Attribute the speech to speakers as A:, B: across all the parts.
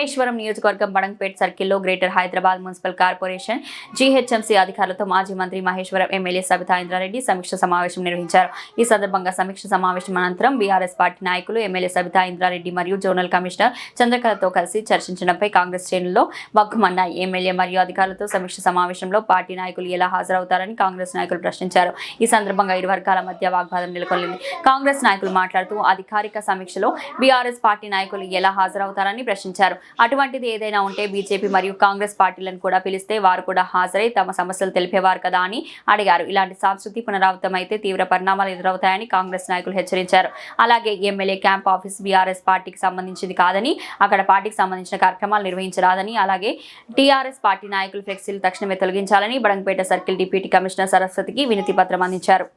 A: మహేశ్వరం నియోజకవర్గం బడంగపేట్ సర్కిల్లో greater Hyderabad municipal corporation GHMC అధికారులతో మాజీ మంత్రి మహేశ్వరం ఎమ్మెల్యే సబితా ఇంద్రారెడ్డి సమీక్ష సమావేశం నిర్వహించారు. ఈ సందర్భంగా సమీక్ష సమావేశం అనంతరం బీఆర్ఎస్ పార్టీ నాయకులు ఎమ్మెల్యే సబితా ఇంద్రారెడ్డి మరియు జోనల్ కమిషనర్ చంద్రకళతో కలిసి చర్చించడంపై కాంగ్రెస్ శ్రేణుల్లో బగ్గుమన్నాయి. ఎమ్మెల్యే మరియు అధికారులతో సమీక్ష సమావేశంలో పార్టీ నాయకులు ఎలా హాజరవుతారని కాంగ్రెస్ నాయకులు ప్రశ్నించారు. ఈ సందర్భంగా ఇరు వర్గాల మధ్య వాగ్వాదం నెలకొంది. కాంగ్రెస్ నాయకులు మాట్లాడుతూ అధికారిక సమీక్షలో బీఆర్ఎస్ పార్టీ నాయకులు ఎలా హాజరవుతారని ప్రశ్నించారు. అటువంటిది ఏదైనా ఉంటే బీజేపీ మరియు కాంగ్రెస్ పార్టీలను కూడా పిలిస్తే వారు కూడా హాజరై తమ సమస్యలు తెలిపేవారు కదా అని అడిగారు. ఇలాంటి సంస్కృతి పునరావృతం అయితే తీవ్ర పరిణామాలు ఎదురవుతాయని కాంగ్రెస్ నాయకులు హెచ్చరించారు. అలాగే ఎమ్మెల్యే క్యాంప్ ఆఫీస్ బీఆర్ఎస్ పార్టీకి సంబంధించింది కాదని, అక్కడ పార్టీకి సంబంధించిన కార్యక్రమాలు నిర్వహించరాదని, అలాగే టీఆర్ఎస్ పార్టీ నాయకులు ఫ్లెక్సీలు తక్షణమే తొలగించాలని బడంగపేట సర్కిల్ డిప్యూటీ కమిషనర్ సరస్వతికి వినతి పత్రం అందించారు.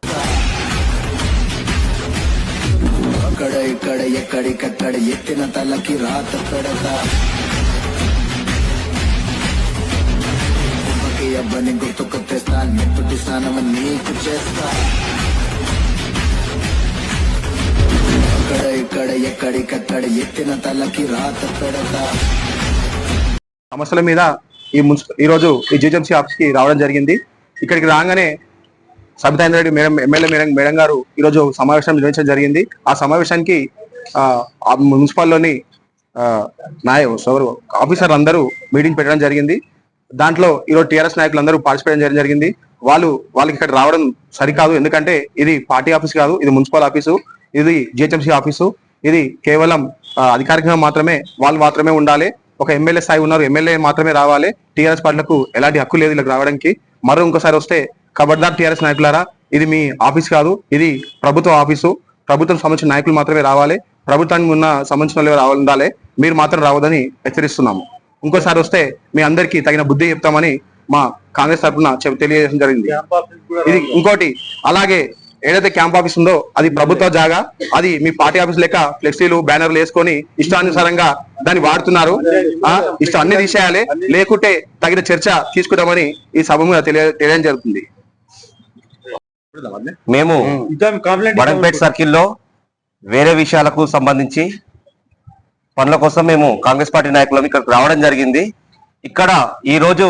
B: ఎక్కడికక్కడ ఎత్తిన తలకి రాత పెడతా అబ్బని గుర్తుకు తెస్తా నెప్పుటి స్నానం నీకు చేస్తా ఎక్కడికక్కడ ఎత్తిన తలకి రాత పెడతా.
C: సమస్యల మీద ఈరోజు ఈ జీహెచ్ఎంసీ ఆఫీస్ కి రావడం జరిగింది. ఇక్కడికి రాగానే సబితా ఇంద్రారెడ్డి ఎమ్మెల్యే మేడం గారు ఈరోజు సమావేశం నిర్వహించడం జరిగింది. ఆ సమావేశానికి మున్సిపల్లోని ఆఫీసర్లు అందరూ మీటింగ్ పెట్టడం జరిగింది. దాంట్లో ఈరోజు టీఆర్ఎస్ నాయకులు అందరూ పార్టిసిపేట్ చేయడం జరిగింది. వాళ్ళకి ఇక్కడ రావడం సరికాదు, ఎందుకంటే ఇది పార్టీ ఆఫీస్ కాదు, ఇది మున్సిపల్ ఆఫీసు, ఇది జీహెచ్ఎంసీ ఆఫీసు. ఇది కేవలం అధికారికంగా వాళ్ళు మాత్రమే ఉండాలి. ఒక ఎమ్మెల్యే స్థాయి ఉన్నారు, ఎమ్మెల్యే మాత్రమే రావాలి. టీఆర్ఎస్ పార్టీలకు ఎలాంటి హక్కు లేదు ఇలా రావడానికి. ఇంకోసారి వస్తే ఖబర్దార్ టీఆర్ఎస్ నాయకులారా, ఇది మీ ఆఫీస్ కాదు, ఇది ప్రభుత్వ ఆఫీసు. ప్రభుత్వం సంబంధించిన నాయకులు మాత్రమే రావాలి, ప్రభుత్వానికి సంబంధించిన వాళ్ళు ఉండాలి, మీరు మాత్రం రావద్దని హెచ్చరిస్తున్నాము. ఇంకోసారి వస్తే మీ అందరికీ తగిన బుద్ధి చెప్తామని మా కాంగ్రెస్ తరఫున తెలియజేయడం జరిగింది. ఇది ఇంకోటి, అలాగే ఏదైతే క్యాంప్ ఆఫీస్ ఉందో అది ప్రభుత్వ జాగా, అది మీ పార్టీ ఆఫీస్ లెక్క ఫ్లెక్సీలు బ్యానర్లు వేసుకొని ఇష్టానుసారంగా దాన్ని వాడుతున్నారు. ఇష్టం అన్ని తీసేయాలి, లేకుంటే తగిన చర్చ తీసుకుంటామని ఈ సభ మీద తెలియడం జరుగుతుంది.
D: మేము బడంగపేట్ సర్కిల్లో వేరే విషయాలకు సంబంధించి పనుల కోసం మేము కాంగ్రెస్ పార్టీ నాయకులం ఇక్కడికి రావడం జరిగింది. ఇక్కడ ఈ రోజు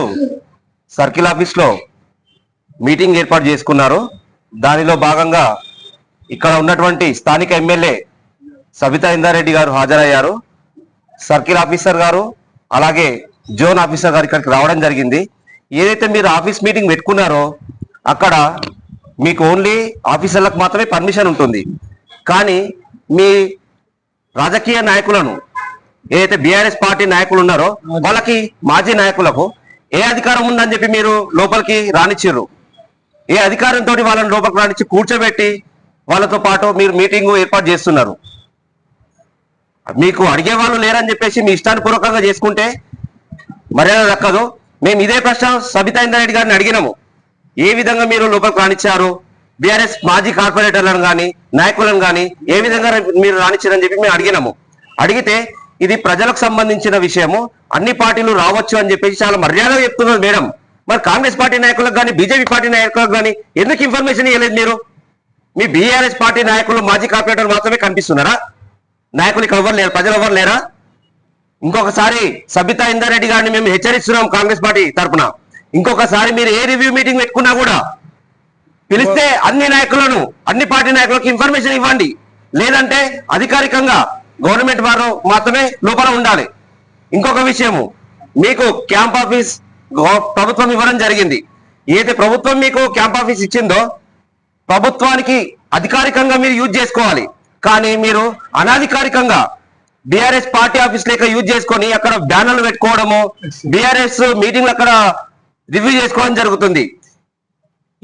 D: సర్కిల్ ఆఫీస్ లో మీటింగ్ ఏర్పాటు చేసుకున్నారు. దానిలో భాగంగా ఇక్కడ ఉన్నటువంటి స్థానిక ఎమ్మెల్యే సబితా ఇంద్రారెడ్డి గారు హాజరయ్యారు. సర్కిల్ ఆఫీసర్ గారు అలాగే జోన్ ఆఫీసర్ గారు ఇక్కడికి రావడం జరిగింది. ఏదైతే మీరు ఆఫీస్ మీటింగ్ పెట్టుకున్నారో అక్కడ మీకు ఓన్లీ ఆఫీసర్లకు మాత్రమే పర్మిషన్ ఉంటుంది. కానీ మీ రాజకీయ నాయకులను, ఏదైతే బీఆర్ఎస్ పార్టీ నాయకులు ఉన్నారో వాళ్ళకి, మాజీ నాయకులకు ఏ అధికారం ఉందని చెప్పి మీరు లోపలికి రానిచ్చిర్రు? ఏ అధికారంతో వాళ్ళని లోపలికి రానిచ్చి కూర్చోబెట్టి వాళ్ళతో పాటు మీరు మీటింగ్ ఏర్పాటు చేస్తున్నారు? మీకు అడిగే వాళ్ళు లేరని చెప్పేసి మీ ఇష్టానుపూర్వకంగా చేసుకుంటే మర్యాద దక్కదు. మేము ఇదే ప్రశ్న సబితా ఇంద్రారెడ్డి గారిని అడిగినాము, ఏ విధంగా మీరు లోపలికి రానిచ్చారు? బీఆర్ఎస్ మాజీ కార్పొరేటర్లను కానీ నాయకులను కానీ ఏ విధంగా మీరు రానిచ్చారని చెప్పి మేము అడిగినాము. అడిగితే ఇది ప్రజలకు సంబంధించిన విషయము, అన్ని పార్టీలు రావచ్చు అని చెప్పేసి చాలా మర్యాదగా చెప్తున్నారు మేడం. మరి కాంగ్రెస్ పార్టీ నాయకులకు కానీ బీజేపీ పార్టీ నాయకులకు కానీ ఎందుకు ఇన్ఫర్మేషన్ ఇవ్వలేదు మీరు? మీ బీఆర్ఎస్ పార్టీ నాయకులు, మాజీ కార్పొరేటర్ మాత్రమే కనిపిస్తున్నారా? నాయకులు ఇక్కడ ఎవరు లేరు, ప్రజలు ఎవరు లేరా? ఇంకొకసారి సబితా ఇంద్రారెడ్డి గారిని మేము హెచ్చరిస్తున్నాం కాంగ్రెస్ పార్టీ తరఫున, ఇంకొకసారి మీరు ఏ రివ్యూ మీటింగ్ పెట్టుకున్నా కూడా పిలిస్తే అన్ని నాయకులను, అన్ని పార్టీ నాయకులకు ఇన్ఫర్మేషన్ ఇవ్వండి. లేదంటే అధికారికంగా గవర్నమెంట్ వారు మాత్రమే లోపల ఉండాలి. ఇంకొక విషయము, మీకు క్యాంప్ ఆఫీస్ ప్రభుత్వం ఇవ్వడం జరిగింది. ఏదైతే ప్రభుత్వం మీకు క్యాంప్ ఆఫీస్ ఇచ్చిందో ప్రభుత్వానికి అధికారికంగా మీరు యూజ్ చేసుకోవాలి. కానీ మీరు అనధికారికంగా బీఆర్ఎస్ పార్టీ ఆఫీస్ లేక యూజ్ చేసుకొని అక్కడ బ్యానర్లు పెట్టుకోవడము, బీఆర్ఎస్ మీటింగ్లు అక్కడ రివ్యూ చేసుకోవడం జరుగుతుంది.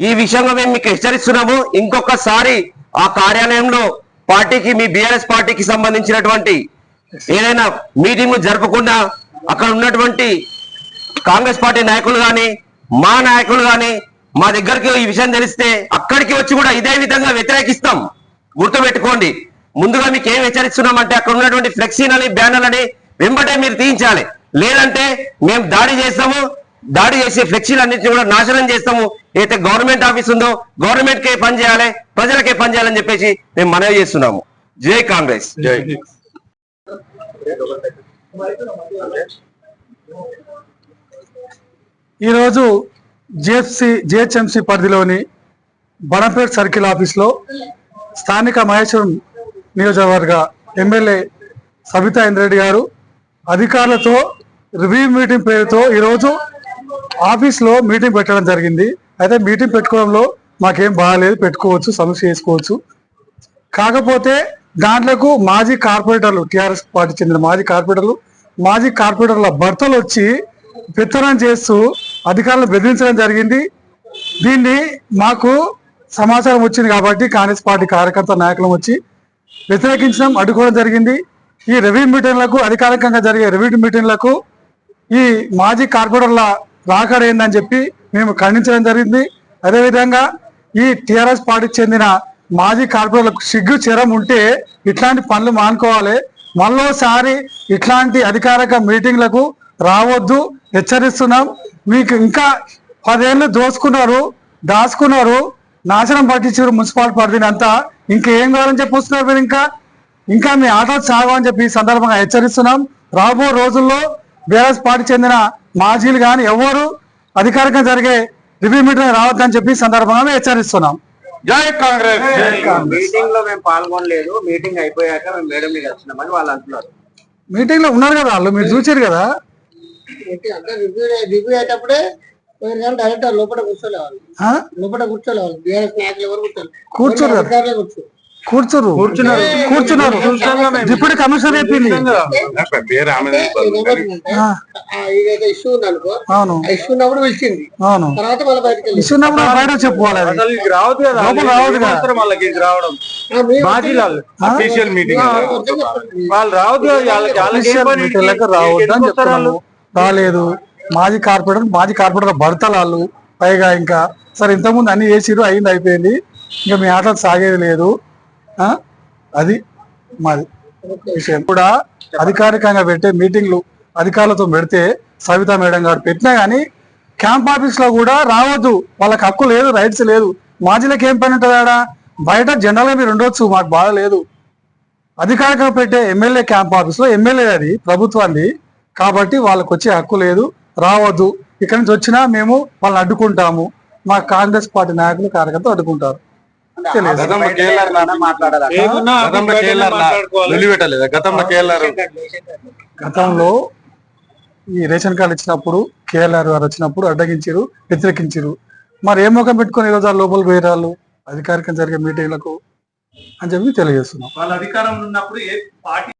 D: ఈ విషయంగా మేము మీకు హెచ్చరిస్తున్నాము. ఇంకొకసారి ఆ కార్యాలయంలో పార్టీకి, మీ బీఆర్ఎస్ పార్టీకి సంబంధించినటువంటి ఏదైనా మీటింగ్ జరపకుండా అక్కడ ఉన్నటువంటి కాంగ్రెస్ పార్టీ నాయకులు కానీ, మా నాయకులు కానీ మా దగ్గరికి ఈ విషయం తెలిస్తే అక్కడికి వచ్చి కూడా ఇదే విధంగా వ్యతిరేకిస్తాం. గుర్తుపెట్టుకోండి. ముందుగా మీకు ఏం హెచ్చరిస్తున్నామంటే అక్కడ ఉన్నటువంటి ఫ్లెక్సీలని, బ్యానర్లని వెంబటే మీరు తీయించాలి. లేదంటే మేము దాడి చేస్తాము, దాడి చేసి ఫ్లెక్సీలన్నింటినీ కూడా నాశనం చేస్తాము. అయితే గవర్నమెంట్ ఆఫీస్ ఉందో గవర్నమెంట్ కే పని చేయాలి, ప్రజలకే పని చేయాలని చెప్పేసి మేము మనవి చేస్తున్నాము. జై కాంగ్రెస్.
C: జై.
E: ఈరోజు జిహెచ్ఎంసి పరిధిలోని బడంపేట్ సర్కిల్ ఆఫీస్లో స్థానిక మహేశ్వరం నియోజకవర్గ ఎమ్మెల్యే సబితా ఇంద్రెడ్డి గారు అధికారులతో రివ్యూ మీటింగ్ పేరుతో ఈరోజు ఆఫీస్లో మీటింగ్ పెట్టడం జరిగింది. అయితే మీటింగ్ పెట్టుకోవడంలో మాకేం బాగాలేదు, పెట్టుకోవచ్చు, సమీక్ష చేసుకోవచ్చు. కాకపోతే దాంట్లోకి మాజీ కార్పొరేటర్లు, టీఆర్ఎస్ పార్టీ చెందిన మాజీ కార్పొరేటర్ల భర్తలు వచ్చి పెత్తనం చేస్తూ అధికారులను బెదిరించడం జరిగింది. దీన్ని మాకు సమాచారం వచ్చింది కాబట్టి కాంగ్రెస్ పార్టీ కార్యకర్త నాయకులు వచ్చి వ్యతిరేకించడం, అడ్డుకోవడం జరిగింది. ఈ రివ్యూ మీటింగ్లకు, అధికారికంగా జరిగే రివ్యూ మీటింగ్లకు ఈ మాజీ కార్పొరేటర్ల రాకడ ఏందని చెప్పి మేము ఖండించడం జరిగింది. అదేవిధంగా ఈ టీఆర్ఎస్ పార్టీకి చెందిన మాజీ కార్పొరేటర్లకు సిగ్గు చెరం ఉంటే ఇట్లాంటి పనులు మానుకోవాలి. మళ్ళోసారి ఇట్లాంటి అధికారిక మీటింగ్లకు రావద్దు, హెచ్చరిస్తున్నాం. మీకు ఇంకా 10 ఏళ్ళు దాచుకున్నారు, నాశనం పట్టించారు మున్సిపాలిటీ పరిధిని అంతా. ఇంకేం కావాలని చెప్పి వస్తున్నారు మీరు, ఇంకా మీ ఆటలు సాగమని చెప్పి ఈ సందర్భంగా హెచ్చరిస్తున్నాం. రాబో రోజుల్లో బీఆర్ఎస్ పార్టీ చెందిన మాజీలు కానీ ఎవరు అధికారికంగా జరిగే రివ్యూ మీటింగ్ రావద్దని చెప్పి ఈ సందర్భంగా మేము హెచ్చరిస్తున్నాం.
C: జై కాంగ్రెస్.
F: మీటింగ్ లో మేము పాల్గొనలేదు, మీటింగ్ అయిపోయాక మేము మేడం ని కలిసినామని వాళ్ళు అంటున్నారు.
E: మీటింగ్ లో ఉన్నారు కదా వాళ్ళు, మీరు చూసారు కదా.
G: రివ్యూ అయ్యేటప్పుడే డైరెక్ట్ లోపల కూర్చోలేవాలి, లోపల కూర్చోలేవాలి. బీఆర్ఎస్ నాయకులు ఎవరు
E: కూర్చున్నారు. డిప్యూటీ కమిషనర్ చెప్పింది.
G: ఏదైతే ఇష్యూ ఉందనుకో, ఇష్యూ ఉన్నప్పుడు పిలిచింది, తర్వాత మళ్ళీ బయటకు
E: ఇష్యూ ఉన్నప్పుడు బయట చెప్పుకోవాలి. రావద్దని చెప్తున్నాము. రాలేదు. మాజీ కార్పొరేటర్ భర్తలు వాళ్ళు. పైగా ఇంకా సరే ఇంతకుముందు అన్ని చేసిరు, అయిపోయింది. ఇంకా మీ ఆటలు సాగేది లేదు. అది మాది విషయం. కూడా అధికారికంగా పెట్టే మీటింగ్లు అధికారులతో పెడితే సవితా మేడం గారు పెట్టినా గానీ క్యాంప్ ఆఫీస్ లో కూడా రావద్దు. వాళ్ళకి హక్కు లేదు, రైట్స్ లేదు. మాజీలకు ఏం పని ఉంటుంది ఆడ? బయట జనరల్ గా మీరు ఉండొచ్చు, మాకు బాధ లేదు. అధికారికంగా పెట్టే ఎమ్మెల్యే క్యాంప్ ఆఫీస్ లో ఎమ్మెల్యే అది ప్రభుత్వాన్ని కాబట్టి వాళ్ళకి వచ్చే హక్కు లేదు, రావద్దు. ఇక్కడి నుంచి వచ్చినా మేము వాళ్ళని అడ్డుకుంటాము. మా కాంగ్రెస్ పార్టీ నాయకులు కార్యకర్తలు అడ్డుకుంటారు. గతంలో ఈ రేషన్ కార్డు ఇచ్చినప్పుడు కేఎల్ఆర్ గారు వచ్చినప్పుడు అడ్డగించారు, వ్యతిరేకించారు. మరి ఏ ముఖం పెట్టుకుని ఈరోజు ఆ లోపల పోయేరాళ్ళు అధికారికంగా జరిగే మీటింగ్లకు అని చెప్పి తెలియజేస్తున్నాం.
H: వాళ్ళ అధికారంలో ఉన్నప్పుడు ఏ పార్టీ